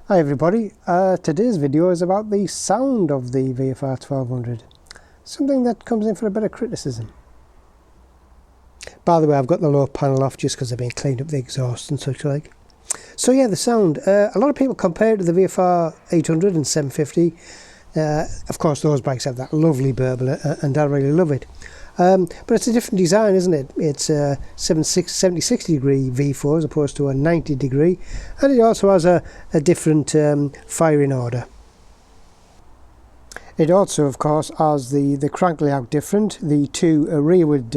Hi everybody, today's video is about the sound of the VFR 1200, something that comes in for a bit of criticism. By the way, I've got the lower panel off just because I've been cleaning up the exhaust and such like. So yeah, the sound, a lot of people compare it to the VFR 800 and 750. Of course those bikes have that lovely burble and I really love it. But it's a different design, isn't it? It's a 70-60 degree V4 as opposed to a 90 degree, and it also has a different firing order. It also, of course, has the crank layout different. The two rearward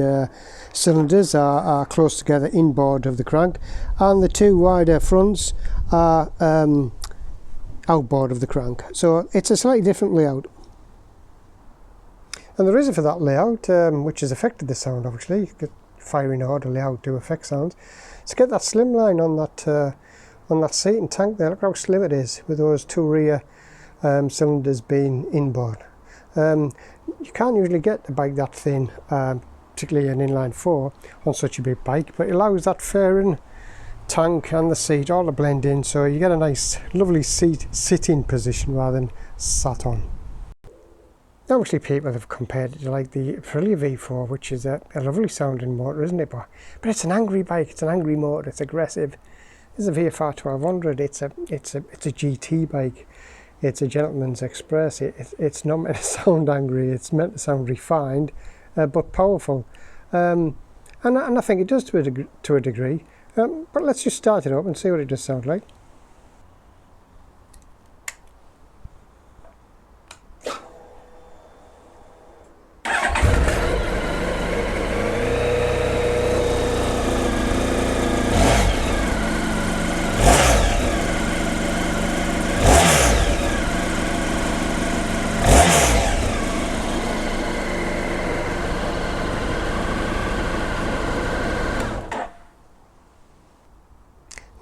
cylinders are close together inboard of the crank, and the two wider fronts are outboard of the crank. So it's a slightly different layout. And the reason for that layout, which has affected the sound obviously, firing order layout do affect sounds, is to get that slim line on that seat and tank there. Look how slim it is with those two rear cylinders being inboard. You can't usually get a bike that thin, particularly an inline 4 on such a big bike, but it allows that fairing, tank and the seat all to blend in, so you get a nice lovely sitting position rather than sat on. Obviously people have compared it to like the Aprilia V4, which is a lovely sounding motor, isn't it? But it's an angry bike, it's an angry motor, it's aggressive. This is a VFR 1200, it's a GT bike, it's a gentleman's express. It's not meant to sound angry, it's meant to sound refined, but powerful. And I think it does to a degree. But let's just start it up and see what it does sound like.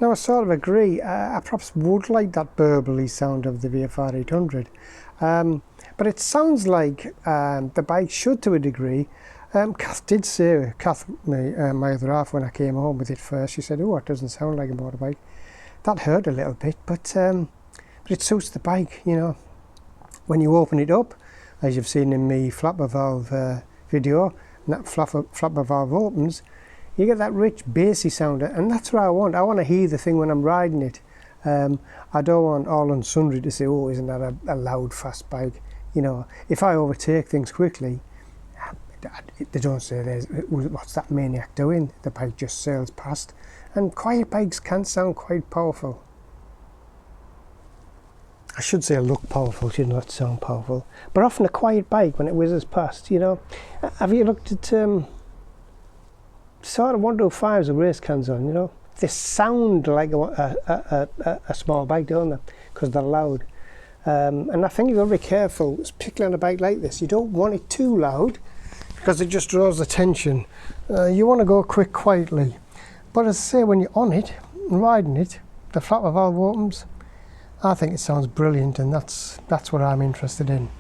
Now I sort of agree, I perhaps would like that burbly sound of the VFR 800, but it sounds like the bike should to a degree. Kath did say, my other half, when I came home with it first, she said, oh, it doesn't sound like a motorbike. That hurt a little bit, but it suits the bike, you know. When you open it up, as you've seen in my flapper valve video, and that flapper valve opens, you get that rich bassy sound, and that's what I want. I want to hear the thing when I'm riding it. I don't want all and sundry to say, oh, isn't that a loud fast bike? You know, if I overtake things quickly, they don't say, what's that maniac doing? The bike just sails past. And quiet bikes can sound quite powerful. I should say look powerful, should not sound powerful. But often a quiet bike, when it whizzes past, you know. Have you looked at sort of 125s with race cans on, you know? They sound like a small bike, don't they? Because they're loud. And I think you've got to be careful, particularly on a bike like this. You don't want it too loud because it just draws attention. You want to go quietly. But as I say, when you're on it and riding it, the flapper valve opens. I think it sounds brilliant, and that's what I'm interested in.